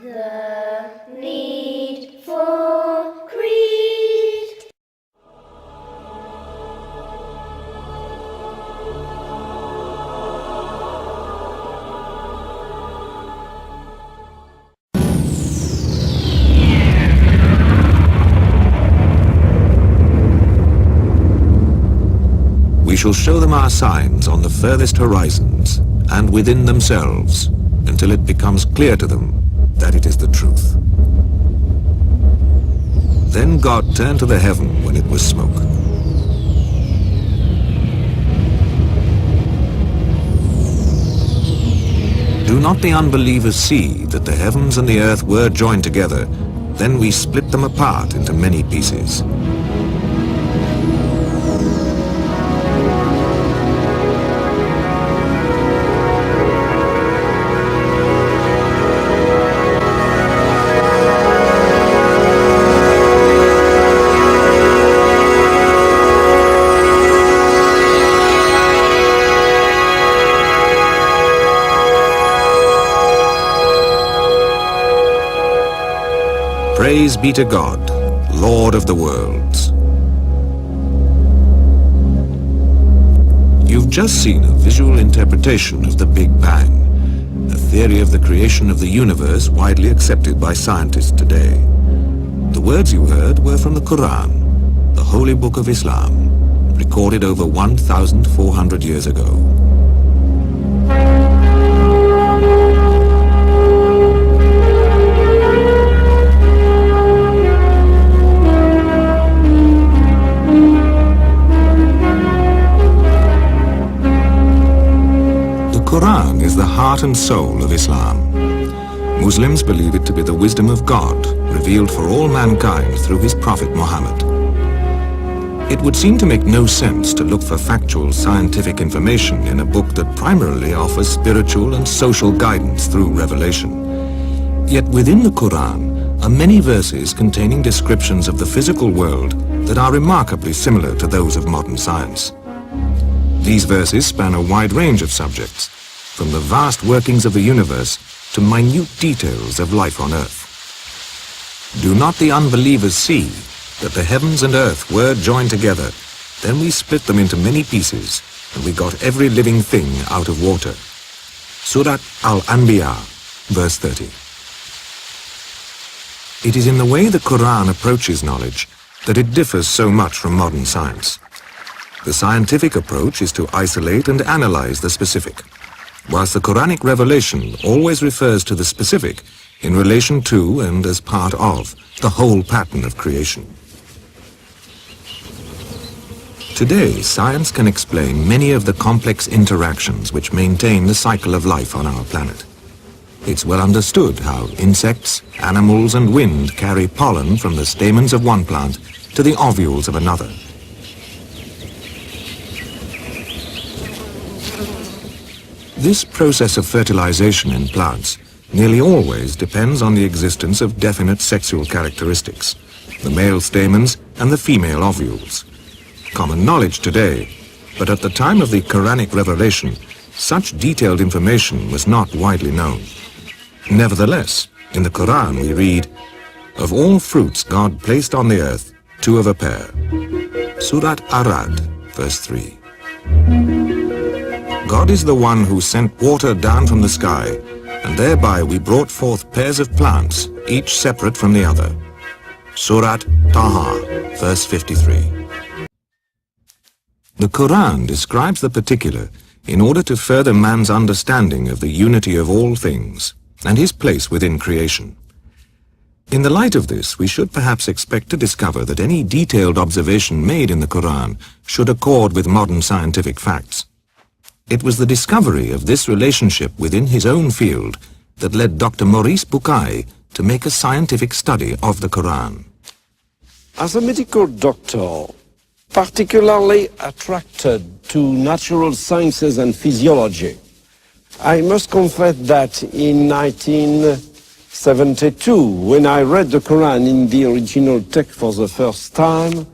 The need for creed. We shall show them our signs on the furthest horizons and within themselves until it becomes clear to them that it is the truth. Then God turned to the heaven when it was smoke. Do not the unbelievers see that the heavens and the earth were joined together? Then we split them apart into many pieces. Praise be to God, Lord of the worlds. You've just seen a visual interpretation of the Big Bang, a theory of the creation of the universe widely accepted by scientists today. The words you heard were from the Quran, the holy book of Islam, recorded over 1,400 years ago. The Quran is the heart and soul of Islam. Muslims believe it to be the wisdom of God, revealed for all mankind through his Prophet Muhammad. It would seem to make no sense to look for factual scientific information in a book that primarily offers spiritual and social guidance through revelation. Yet within the Quran are many verses containing descriptions of the physical world that are remarkably similar to those of modern science. These verses span a wide range of subjects, from the vast workings of the universe to minute details of life on earth. Do not the unbelievers see that the heavens and earth were joined together? Then we split them into many pieces, and we got every living thing out of water. Surat Al-Anbiya, verse 30. It is in the way the Quran approaches knowledge that it differs so much from modern science. The scientific approach is to isolate and analyze the specific, whilst the Quranic revelation always refers to the specific in relation to and as part of the whole pattern of creation. Today, science can explain many of the complex interactions which maintain the cycle of life on our planet. It's well understood how insects, animals and wind carry pollen from the stamens of one plant to the ovules of another. This process of fertilization in plants nearly always depends on the existence of definite sexual characteristics, the male stamens and the female ovules. Common knowledge today, but at the time of the Quranic revelation, such detailed information was not widely known. Nevertheless, in the Quran we read, "Of all fruits God placed on the earth, two of a pair." Surat Arad, verse 3. God is the one who sent water down from the sky, and thereby we brought forth pairs of plants, each separate from the other. Surat Taha, verse 53. The Quran describes the particular in order to further man's understanding of the unity of all things and his place within creation. In the light of this, we should perhaps expect to discover that any detailed observation made in the Quran should accord with modern scientific facts. It was the discovery of this relationship within his own field that led Dr. Maurice Bucaille to make a scientific study of the Quran. As a medical doctor, particularly attracted to natural sciences and physiology, I must confess that in 1972, when I read the Quran in the original text for the first time,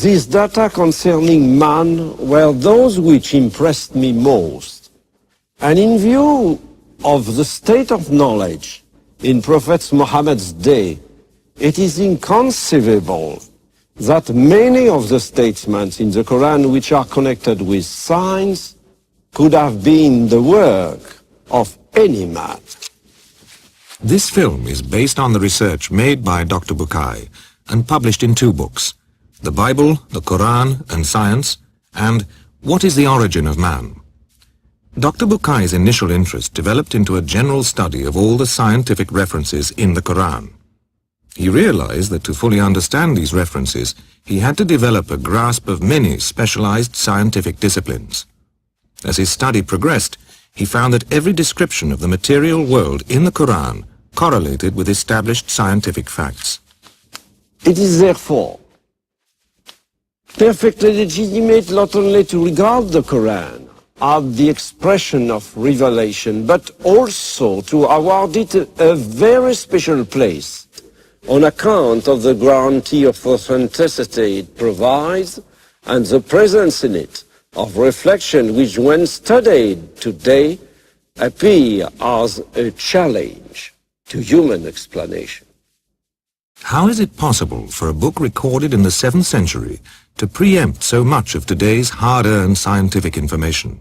these data concerning man were those which impressed me most. And in view of the state of knowledge in Prophet Muhammad's day, it is inconceivable that many of the statements in the Quran which are connected with science could have been the work of any man. This film is based on the research made by Dr. Bukai and published in 2 books, The Bible, the Quran and Science, and What is the Origin of Man? Dr. Bukai's initial interest developed into a general study of all the scientific references in the Quran. He realized that to fully understand these references, he had to develop a grasp of many specialized scientific disciplines. As his study progressed, he found that every description of the material world in the Quran correlated with established scientific facts. It is therefore perfectly legitimate not only to regard the Quran as the expression of revelation, but also to award it a very special place on account of the guarantee of authenticity it provides and the presence in it of reflection which, when studied today, appear as a challenge to human explanation. How is it possible for a book recorded in the 7th century to preempt so much of today's hard-earned scientific information?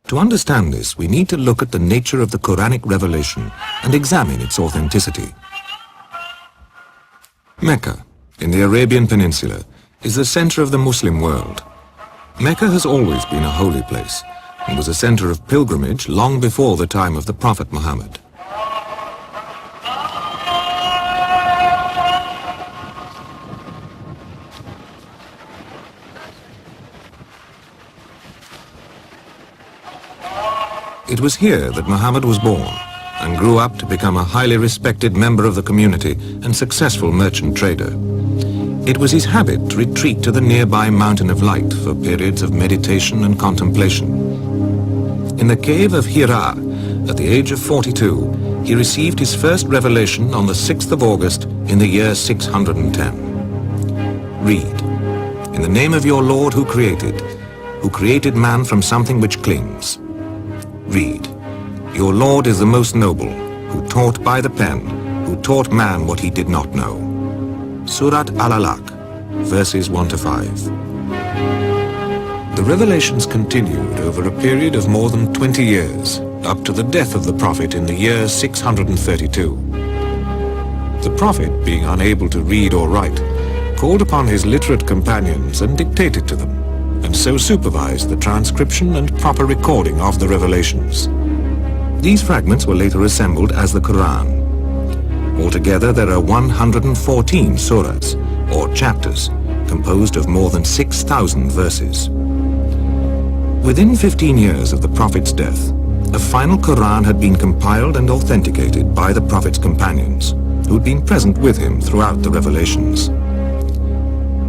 To understand this, we need to look at the nature of the Quranic revelation and examine its authenticity. Mecca, in the Arabian Peninsula, is the center of the Muslim world. Mecca has always been a holy place and was a center of pilgrimage long before the time of the Prophet Muhammad. It was here that Muhammad was born and grew up to become a highly respected member of the community and successful merchant trader. It was his habit to retreat to the nearby Mountain of Light for periods of meditation and contemplation. In the cave of Hira, at the age of 42, he received his first revelation on the 6th of August in the year 610. Read, "In the name of your Lord who created man from something which clings." Read, "Your Lord is the most noble, who taught by the pen, who taught man what he did not know." Surat Al-Alaq, verses 1 to 5. The revelations continued over a period of more than 20 years, up to the death of the Prophet in the year 632. The Prophet, being unable to read or write, called upon his literate companions and dictated to them, and so supervised the transcription and proper recording of the revelations. These fragments were later assembled as the Quran. Altogether, there are 114 surahs, or chapters, composed of more than 6,000 verses. Within 15 years of the Prophet's death, a final Quran had been compiled and authenticated by the Prophet's companions, who had been present with him throughout the revelations.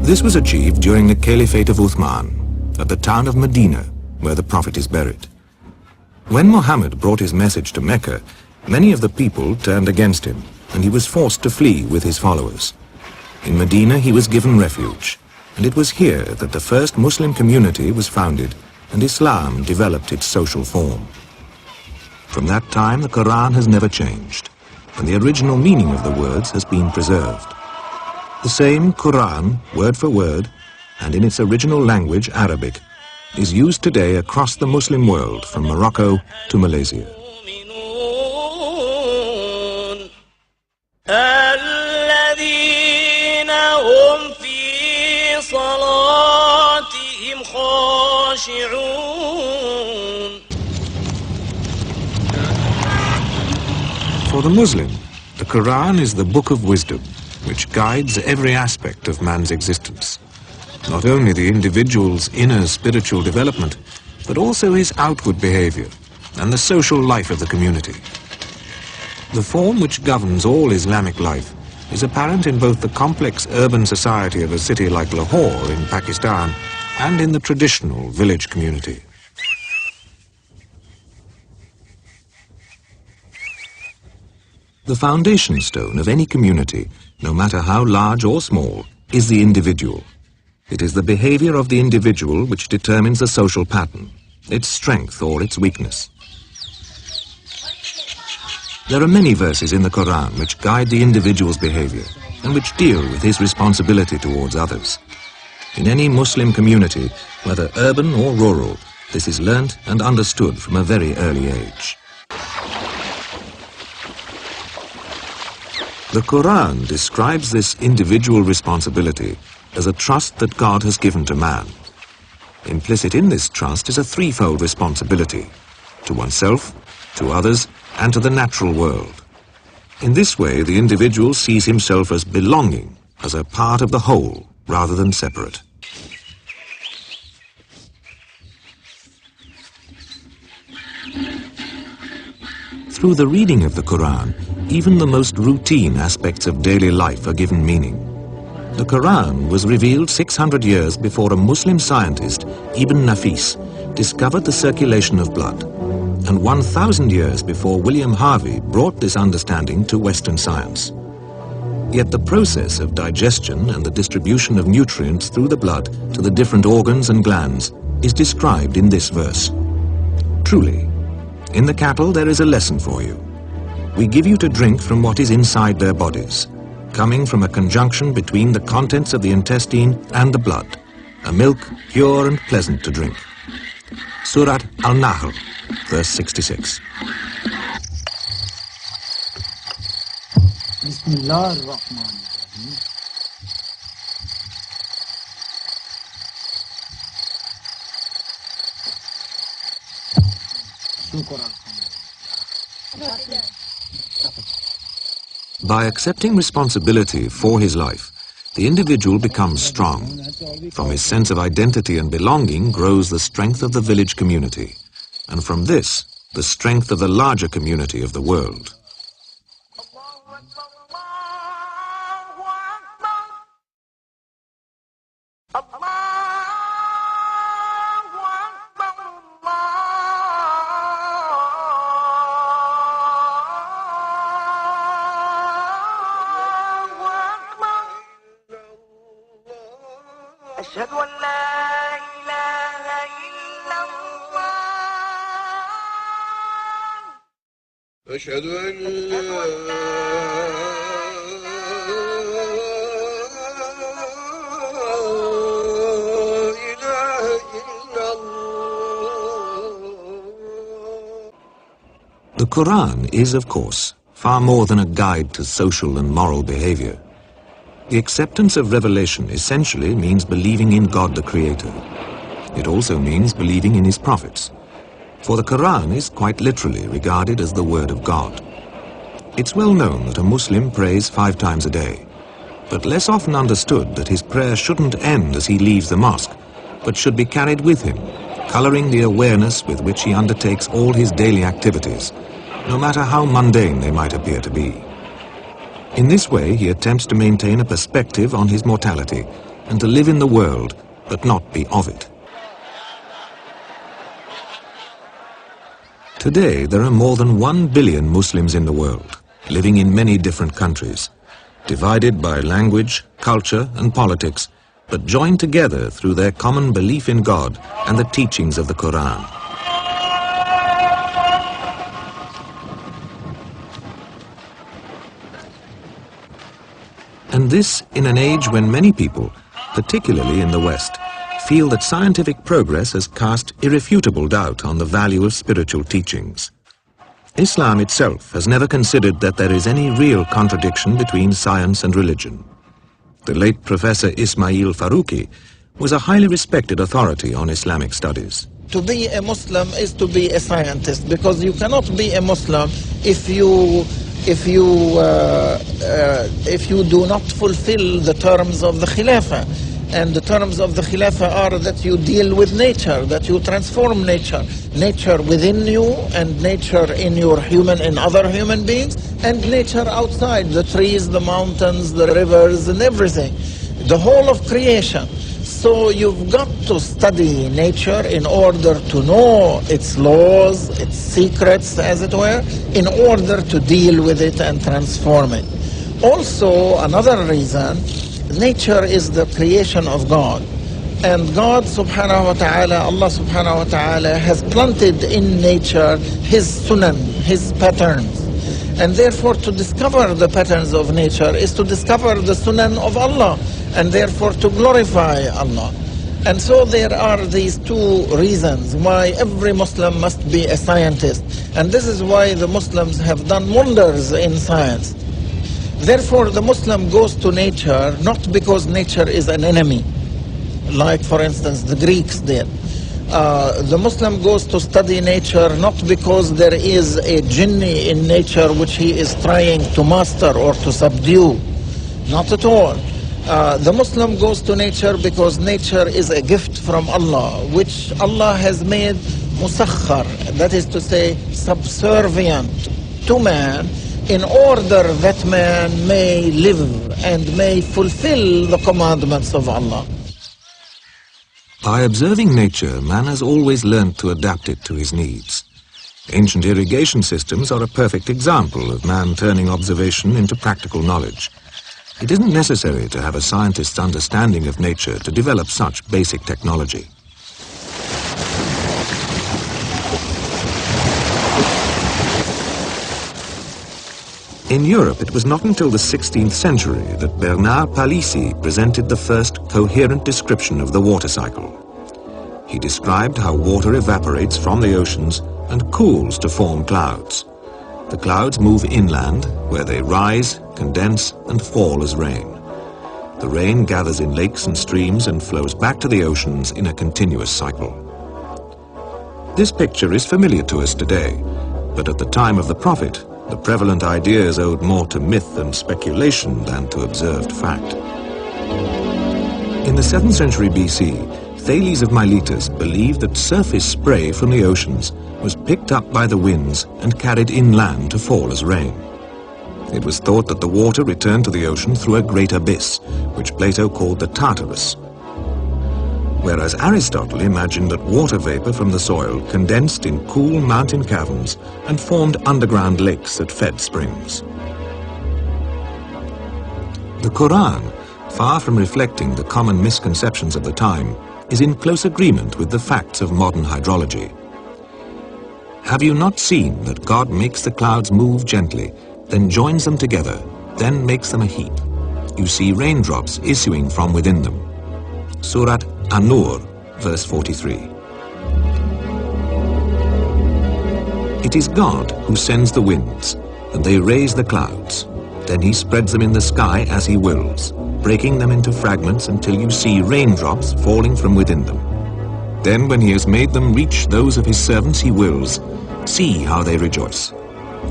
This was achieved during the Caliphate of Uthman, at the town of Medina, where the Prophet is buried. When Muhammad brought his message to Mecca, many of the people turned against him, and he was forced to flee with his followers. In Medina he was given refuge, and it was here that the first Muslim community was founded and Islam developed its social form. From that time the Quran has never changed, and the original meaning of the words has been preserved. The same Quran, word for word, and in its original language, Arabic, is used today across the Muslim world from Morocco to Malaysia. For the Muslim, the Quran is the book of wisdom, which guides every aspect of man's existence. Not only the individual's inner spiritual development, but also his outward behavior and the social life of the community. The form which governs all Islamic life is apparent in both the complex urban society of a city like Lahore in Pakistan and in the traditional village community. The foundation stone of any community, no matter how large or small, is the individual. It is the behavior of the individual which determines the social pattern, its strength or its weakness. There are many verses in the Quran which guide the individual's behavior and which deal with his responsibility towards others. In any Muslim community, whether urban or rural, this is learnt and understood from a very early age. The Quran describes this individual responsibility as a trust that God has given to man. Implicit in this trust is a threefold responsibility: to oneself, to others, and to the natural world. In this way, the individual sees himself as belonging, as a part of the whole, rather than separate. Through the reading of the Quran, even the most routine aspects of daily life are given meaning. The Quran was revealed 600 years before a Muslim scientist, Ibn Nafis, discovered the circulation of blood, and 1,000 years before William Harvey brought this understanding to Western science. Yet the process of digestion and the distribution of nutrients through the blood to the different organs and glands is described in this verse. Truly, in the cattle there is a lesson for you. We give you to drink from what is inside their bodies, coming from a conjunction between the contents of the intestine and the blood, a milk pure and pleasant to drink. Surat Al-Nahl, verse 66. Bismillah ar-Rahman ar-Rahim. By accepting responsibility for his life, the individual becomes strong. From his sense of identity and belonging grows the strength of the village community, and from this, the strength of the larger community of the world. أشهد أن لا إله إلا الله أشهد أن لا إله إلا الله. The Quran is, of course, far more than a guide to social and moral behavior. The acceptance of revelation essentially means believing in God the Creator. It also means believing in His prophets. For the Quran is quite literally regarded as the Word of God. It's well known that a Muslim prays 5 times a day, but less often understood that his prayer shouldn't end as he leaves the mosque, but should be carried with him, coloring the awareness with which he undertakes all his daily activities, no matter how mundane they might appear to be. In this way, he attempts to maintain a perspective on his mortality and to live in the world, but not be of it. Today, there are more than 1 billion Muslims in the world, living in many different countries, divided by language, culture, and politics, but joined together through their common belief in God and the teachings of the Quran. And this in an age when many people, particularly in the West, feel that scientific progress has cast irrefutable doubt on the value of spiritual teachings. Islam itself has never considered that there is any real contradiction between science and religion. The late Professor Ismail Faruqi was a highly respected authority on Islamic studies. To be a Muslim is to be a scientist, because you cannot be a Muslim if you do not fulfill the terms of the Khilafah. And the terms of the Khilafah are that you deal with nature, that you transform nature. Nature within you, and nature in other human beings, and nature outside, the trees, the mountains, the rivers, and everything. The whole of creation. So you've got to study nature in order to know its laws, its secrets, as it were, in order to deal with it and transform it. Also, another reason, nature is the creation of God. And God subhanahu wa ta'ala, Allah subhanahu wa ta'ala has planted in nature His sunan, His patterns. And therefore, to discover the patterns of nature is to discover the sunan of Allah, and therefore to glorify Allah. And so there are these two reasons why every Muslim must be a scientist. And this is why the Muslims have done wonders in science. Therefore, the Muslim goes to nature not because nature is an enemy, like, for instance, the Greeks did. The Muslim goes to study nature not because there is a jinni in nature which he is trying to master or to subdue. Not at all. The Muslim goes to nature because nature is a gift from Allah, which Allah has made musakhar, that is to say, subservient to man, in order that man may live and may fulfill the commandments of Allah. By observing nature, man has always learnt to adapt it to his needs. Ancient irrigation systems are a perfect example of man turning observation into practical knowledge. It isn't necessary to have a scientist's understanding of nature to develop such basic technology. In Europe, it was not until the 16th century that Bernard Palissy presented the first coherent description of the water cycle. He described how water evaporates from the oceans and cools to form clouds. The clouds move inland, where they rise, condense, and fall as rain. The rain gathers in lakes and streams and flows back to the oceans in a continuous cycle. This picture is familiar to us today, but at the time of the Prophet, the prevalent ideas owed more to myth and speculation than to observed fact. In the 7th century BC, Thales of Miletus believed that surface spray from the oceans was picked up by the winds and carried inland to fall as rain. It was thought that the water returned to the ocean through a great abyss, which Plato called the Tartarus. Whereas Aristotle imagined that water vapor from the soil condensed in cool mountain caverns and formed underground lakes that fed springs. The Quran, far from reflecting the common misconceptions of the time, is in close agreement with the facts of modern hydrology. Have you not seen that God makes the clouds move gently, then joins them together, then makes them a heap? You see raindrops issuing from within them. Surat An-Nur, verse 43. It is God who sends the winds, and they raise the clouds. Then he spreads them in the sky as he wills, breaking them into fragments until you see raindrops falling from within them. Then when he has made them reach those of his servants he wills, see how they rejoice.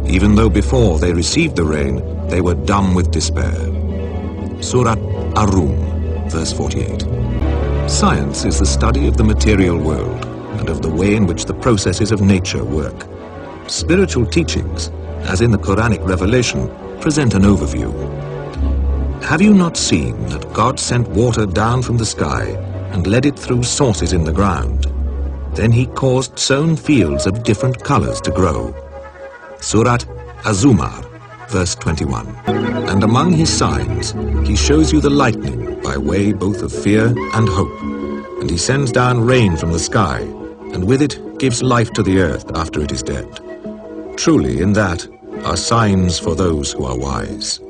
Even though before they received the rain, they were dumb with despair. Surat Ar-Rum, verse 48. Science is the study of the material world and of the way in which the processes of nature work. Spiritual teachings, as in the Quranic revelation, present an overview. Have you not seen that God sent water down from the sky and led it through sources in the ground? Then he caused sown fields of different colors to grow. Surat Az-Zumar, verse 21. And among his signs, he shows you the lightning by way both of fear and hope. And he sends down rain from the sky, and with it gives life to the earth after it is dead. Truly in that are signs for those who are wise.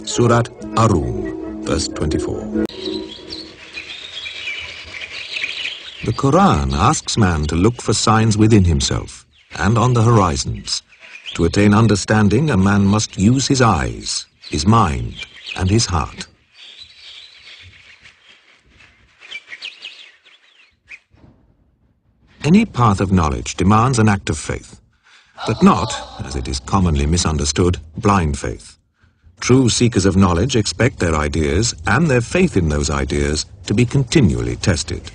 Surat Ar-Rum, verse 24. The Quran asks man to look for signs within himself and on the horizons. To attain understanding, a man must use his eyes, his mind, and his heart. Any path of knowledge demands an act of faith, but not, as it is commonly misunderstood, blind faith. True seekers of knowledge expect their ideas and their faith in those ideas to be continually tested.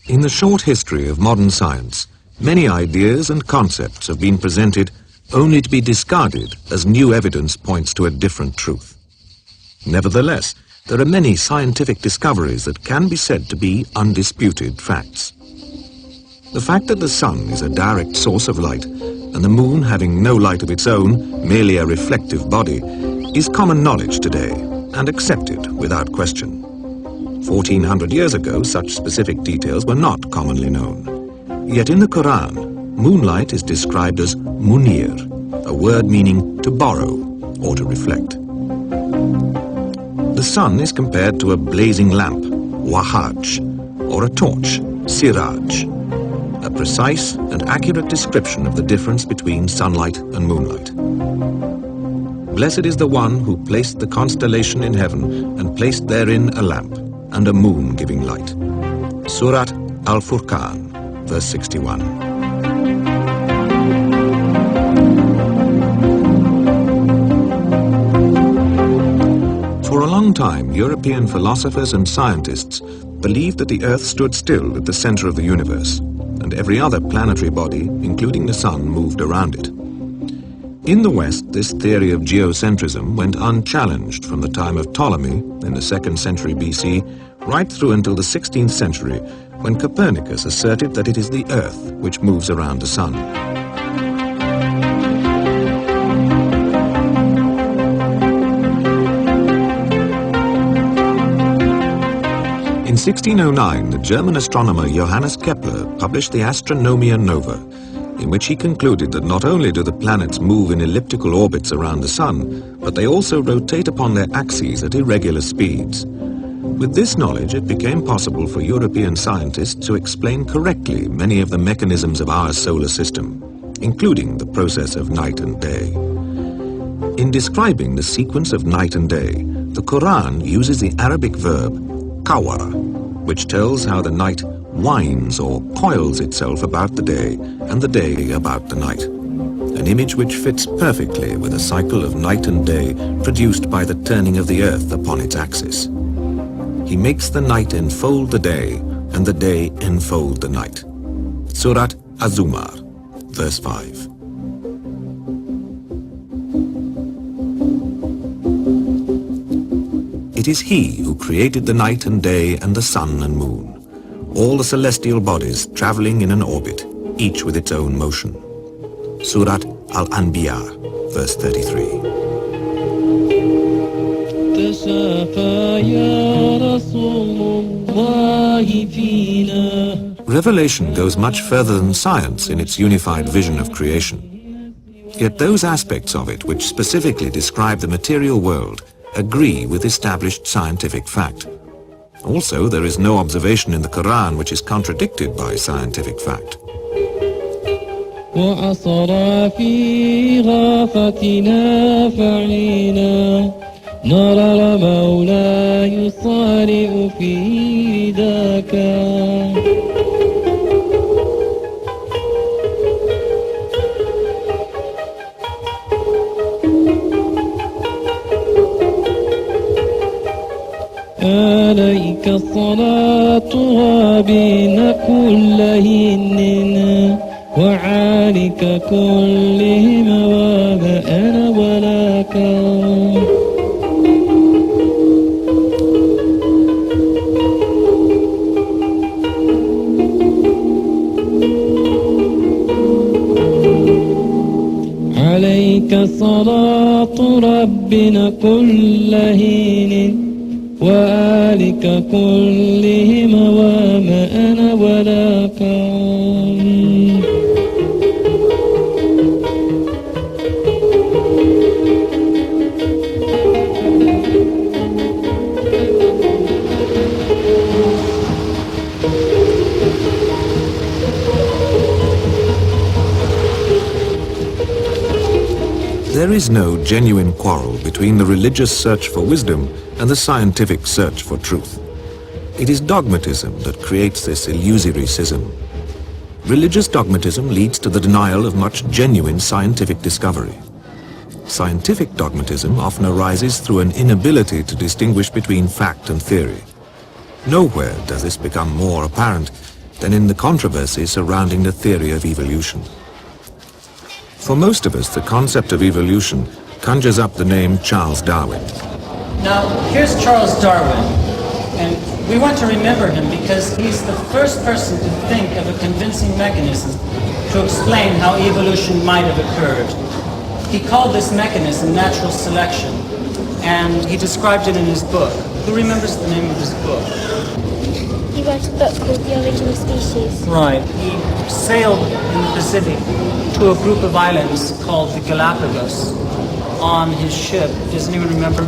In the short history of modern science, many ideas and concepts have been presented only to be discarded as new evidence points to a different truth. Nevertheless, there are many scientific discoveries that can be said to be undisputed facts. The fact that the sun is a direct source of light and the moon, having no light of its own, merely a reflective body, is common knowledge today and accepted without question. 1400 years ago, such specific details were not commonly known. Yet in the Quran, moonlight is described as munir, a word meaning to borrow or to reflect. The sun is compared to a blazing lamp, wahaj, or a torch, siraj, a precise and accurate description of the difference between sunlight and moonlight. Blessed is the one who placed the constellation in heaven and placed therein a lamp and a moon giving light. Surat Al-Furqan, verse 61. For a long time, European philosophers and scientists believed that the Earth stood still at the center of the universe, and every other planetary body, including the sun, moved around it. In the West, this theory of geocentrism went unchallenged from the time of Ptolemy in the 2nd century BC right through until the 16th century, when Copernicus asserted that it is the Earth which moves around the sun. In 1609, the German astronomer Johannes Kepler published the Astronomia Nova, in which he concluded that not only do the planets move in elliptical orbits around the sun, but they also rotate upon their axes at irregular speeds. With this knowledge, it became possible for European scientists to explain correctly many of the mechanisms of our solar system, including the process of night and day. In describing the sequence of night and day, the Quran uses the Arabic verb kawara, which tells how the night winds or coils itself about the day and the day about the night, an image which fits perfectly with a cycle of night and day produced by the turning of the earth upon its axis. He makes the night enfold the day and the day enfold the night. Surat Az-Zumar, verse 5. It is he who created the night and day and the sun and moon, all the celestial bodies traveling in an orbit, each with its own motion. Surat Al-Anbiya, verse 33. Revelation goes much further than science in its unified vision of creation. Yet those aspects of it which specifically describe the material world agree with established scientific fact. Also, there is no observation in the Quran which is contradicted by scientific fact. وأسرى في غافتنا فعينا نرى مولى يصارع في ذاك عليك صلاتها بين كل هن وعالك كلهم وما أنا ولاك عليك صلاة ربنا كل هين وآلك كلهم وما أنا ولاك There is no genuine quarrel between the religious search for wisdom and the scientific search for truth. It is dogmatism that creates this illusory schism. Religious dogmatism leads to the denial of much genuine scientific discovery. Scientific dogmatism often arises through an inability to distinguish between fact and theory. Nowhere does this become more apparent than in the controversy surrounding the theory of evolution. For most of us, the concept of evolution conjures up the name Charles Darwin. Now, here's Charles Darwin, and we want to remember him because he's the first person to think of a convincing mechanism to explain how evolution might have occurred. He called this mechanism natural selection, and he described it in his book. Who remembers the name of his book? He wrote a book called The Origin of Species. Right. He sailed in the Pacific to a group of islands called the Galapagos on his ship. Does anyone remember?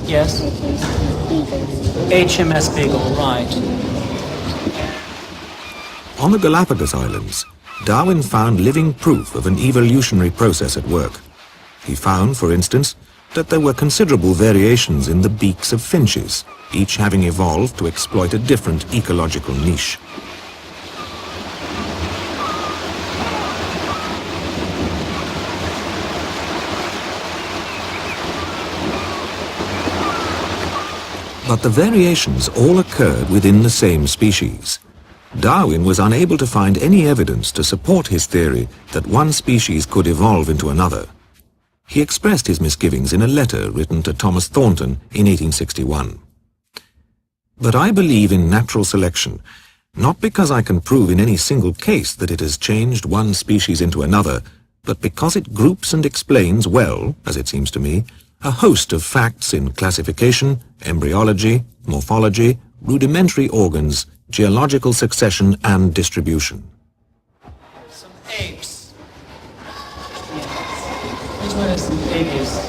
Yes? HMS Beagle, right. On the Galapagos Islands, Darwin found living proof of an evolutionary process at work. He found, for instance, that there were considerable variations in the beaks of finches, each having evolved to exploit a different ecological niche. But the variations all occurred within the same species. Darwin was unable to find any evidence to support his theory that one species could evolve into another. He expressed his misgivings in a letter written to Thomas Thornton in 1861. But I believe in natural selection, not because I can prove in any single case that it has changed one species into another, but because it groups and explains well, as it seems to me, a host of facts in classification, embryology, morphology, rudimentary organs, geological succession and distribution. Some apes. Which one is the biggest?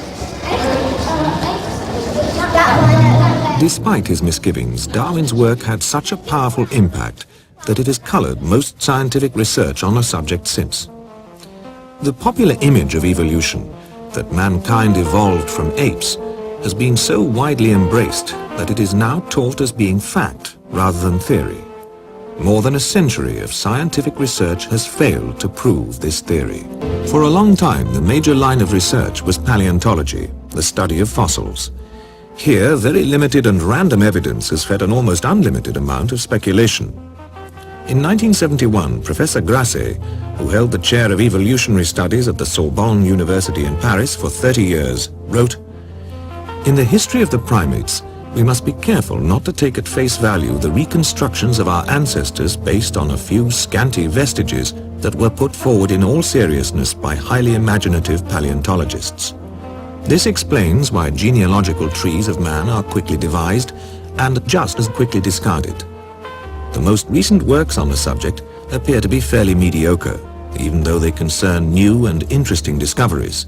Despite his misgivings, Darwin's work had such a powerful impact that it has colored most scientific research on the subject since. The popular image of evolution, that mankind evolved from apes, has been so widely embraced that it is now taught as being fact rather than theory. More than a century of scientific research has failed to prove this theory. For a long time, the major line of research was paleontology, the study of fossils. Here, very limited and random evidence has fed an almost unlimited amount of speculation. In 1971, Professor Grasset, who held the chair of evolutionary studies at the Sorbonne University in Paris for 30 years, wrote, "In the history of the primates, we must be careful not to take at face value the reconstructions of our ancestors based on a few scanty vestiges that were put forward in all seriousness by highly imaginative paleontologists. This explains why genealogical trees of man are quickly devised and just as quickly discarded. The most recent works on the subject appear to be fairly mediocre, even though they concern new and interesting discoveries.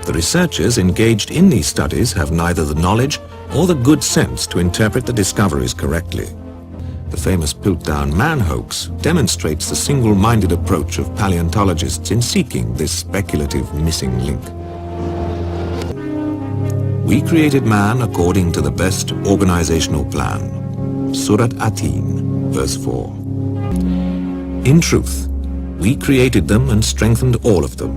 The researchers engaged in these studies have neither the knowledge or the good sense to interpret the discoveries correctly. The famous Piltdown Man hoax demonstrates the single-minded approach of paleontologists in seeking this speculative missing link. We created man according to the best organizational plan. Surat Atin, verse 4. In truth, we created them and strengthened all of them,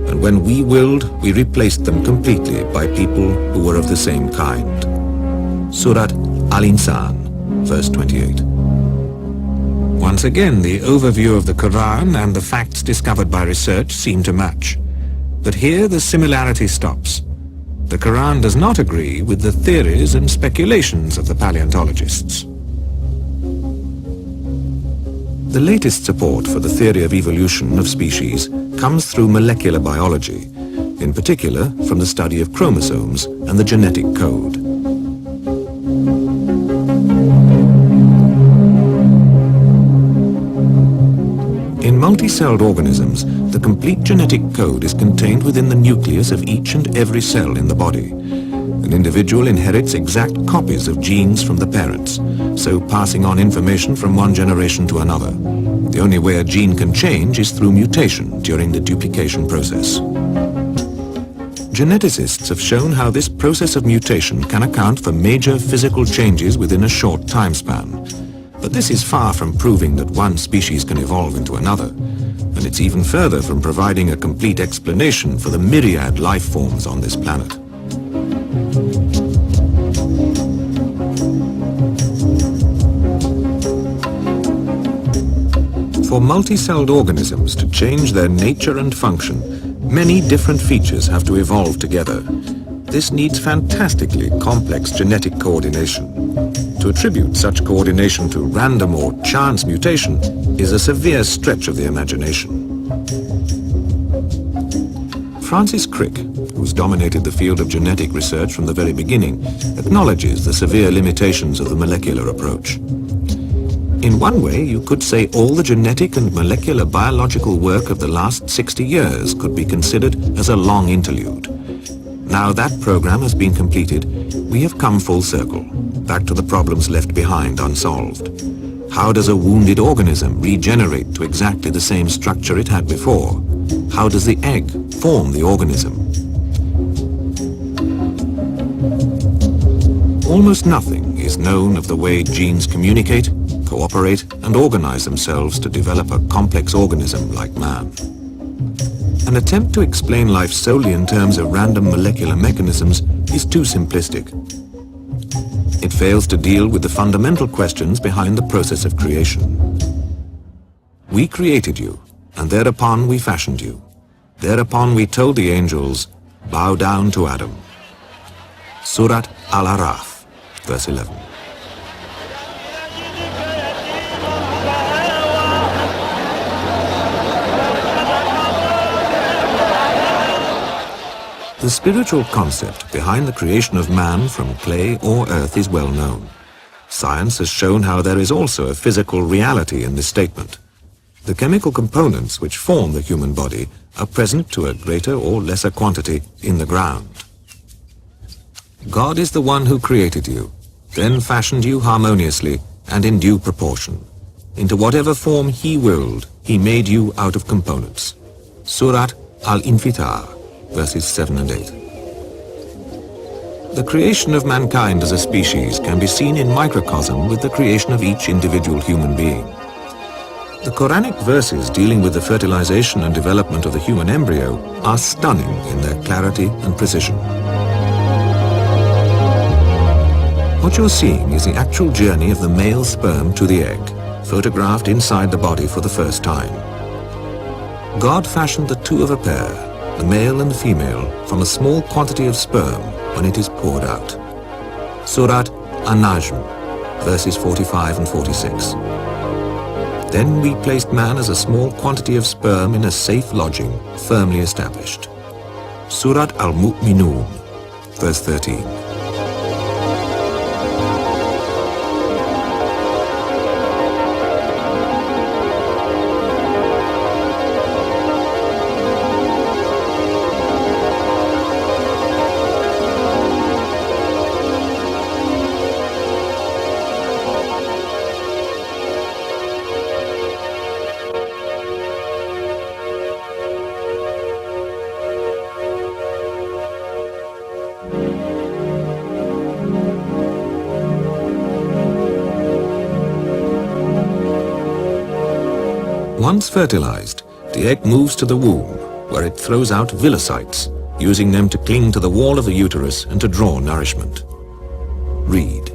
and when we willed, we replaced them completely by people who were of the same kind. Surat Al-Insan, verse 28. Once again, the overview of the Quran and the facts discovered by research seem to match. But here the similarity stops. The Quran does not agree with the theories and speculations of the paleontologists. The latest support for the theory of evolution of species comes through molecular biology, in particular from the study of chromosomes and the genetic code. In multicelled organisms, the complete genetic code is contained within the nucleus of each and every cell in the body. An individual inherits exact copies of genes from the parents, so passing on information from one generation to another. The only way a gene can change is through mutation during the duplication process. Geneticists have shown how this process of mutation can account for major physical changes within a short time span. But this is far from proving that one species can evolve into another, and it's even further from providing a complete explanation for the myriad life forms on this planet. For multicelled organisms to change their nature and function, many different features have to evolve together. This needs fantastically complex genetic coordination. To attribute such coordination to random or chance mutation is a severe stretch of the imagination. Francis Crick, who's dominated the field of genetic research from the very beginning, acknowledges the severe limitations of the molecular approach. In one way, you could say all the genetic and molecular biological work of the last 60 years could be considered as a long interlude. Now that program has been completed, we have come full circle, back to the problems left behind unsolved. How does a wounded organism regenerate to exactly the same structure it had before? How does the egg form the organism? Almost nothing is known of the way genes communicate, cooperate, and organize themselves to develop a complex organism like man. An attempt to explain life solely in terms of random molecular mechanisms is too simplistic. It fails to deal with the fundamental questions behind the process of creation. We created you, and thereupon we fashioned you. Thereupon we told the angels, bow down to Adam. Surat Al-Araf, verse 11. The spiritual concept behind the creation of man from clay or earth is well known. Science has shown how there is also a physical reality in this statement. The chemical components which form the human body are present to a greater or lesser quantity in the ground. God is the one who created you, then fashioned you harmoniously and in due proportion. Into whatever form He willed, He made you out of components. Surat Al-Infitar, verses 7 and 8. The creation of mankind as a species can be seen in microcosm with the creation of each individual human being. The Quranic verses dealing with the fertilization and development of the human embryo are stunning in their clarity and precision. What you're seeing is the actual journey of the male sperm to the egg, photographed inside the body for the first time. God fashioned the two of a pair, the male and the female, from a small quantity of sperm when it is poured out. Surat An-Najm, verses 45 and 46. Then we placed man as a small quantity of sperm in a safe lodging, firmly established. Surat Al-Mu'minun, verse 13. Once fertilized, the egg moves to the womb, where it throws out villocytes, using them to cling to the wall of the uterus and to draw nourishment. Read,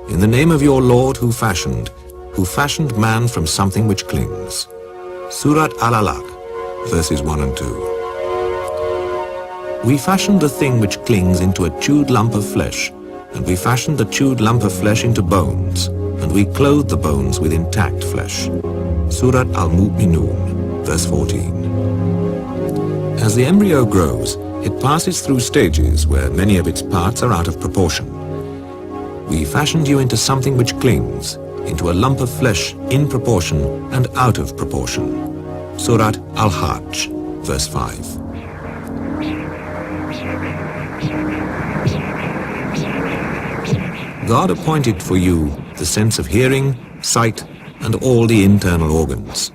in the name of your Lord who fashioned man from something which clings. Surat Al-Alaq, verses 1 and 2. We fashioned the thing which clings into a chewed lump of flesh, and we fashioned the chewed lump of flesh into bones, and we clothed the bones with intact flesh. Surat Al-Mu'minun, verse 14. As the embryo grows, it passes through stages where many of its parts are out of proportion. We fashioned you into something which clings, into a lump of flesh in proportion and out of proportion. Surat Al-Hajj, verse 5. God appointed for you the sense of hearing, sight, and all the internal organs.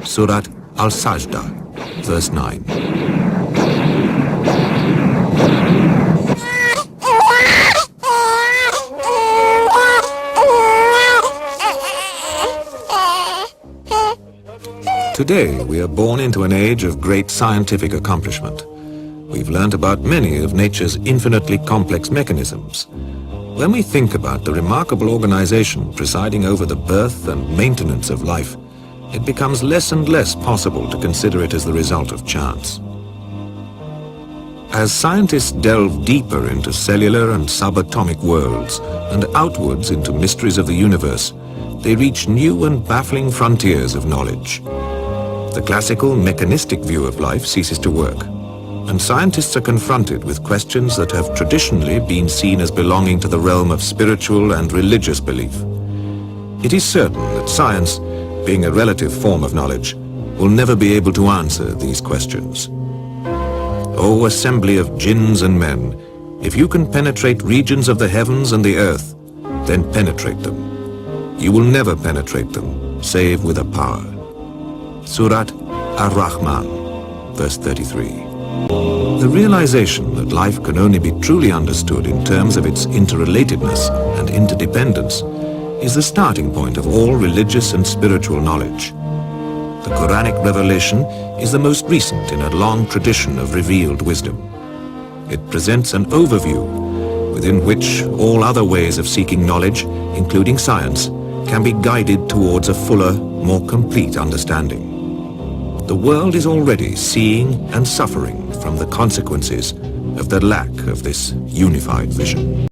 Surat Al-Sajdah, verse 9. Today, we are born into an age of great scientific accomplishment. We've learnt about many of nature's infinitely complex mechanisms. When we think about the remarkable organization presiding over the birth and maintenance of life, it becomes less and less possible to consider it as the result of chance. As scientists delve deeper into cellular and subatomic worlds and outwards into mysteries of the universe, they reach new and baffling frontiers of knowledge. The classical mechanistic view of life ceases to work, and scientists are confronted with questions that have traditionally been seen as belonging to the realm of spiritual and religious belief. It is certain that science, being a relative form of knowledge, will never be able to answer these questions. O assembly of jinns and men, if you can penetrate regions of the heavens and the earth, then penetrate them. You will never penetrate them, save with a power. Surat Ar-Rahman, verse 33. The realization that life can only be truly understood in terms of its interrelatedness and interdependence is the starting point of all religious and spiritual knowledge. The Quranic revelation is the most recent in a long tradition of revealed wisdom. It presents an overview within which all other ways of seeking knowledge, including science, can be guided towards a fuller, more complete understanding. The world is already seeing and suffering from the consequences of the lack of this unified vision.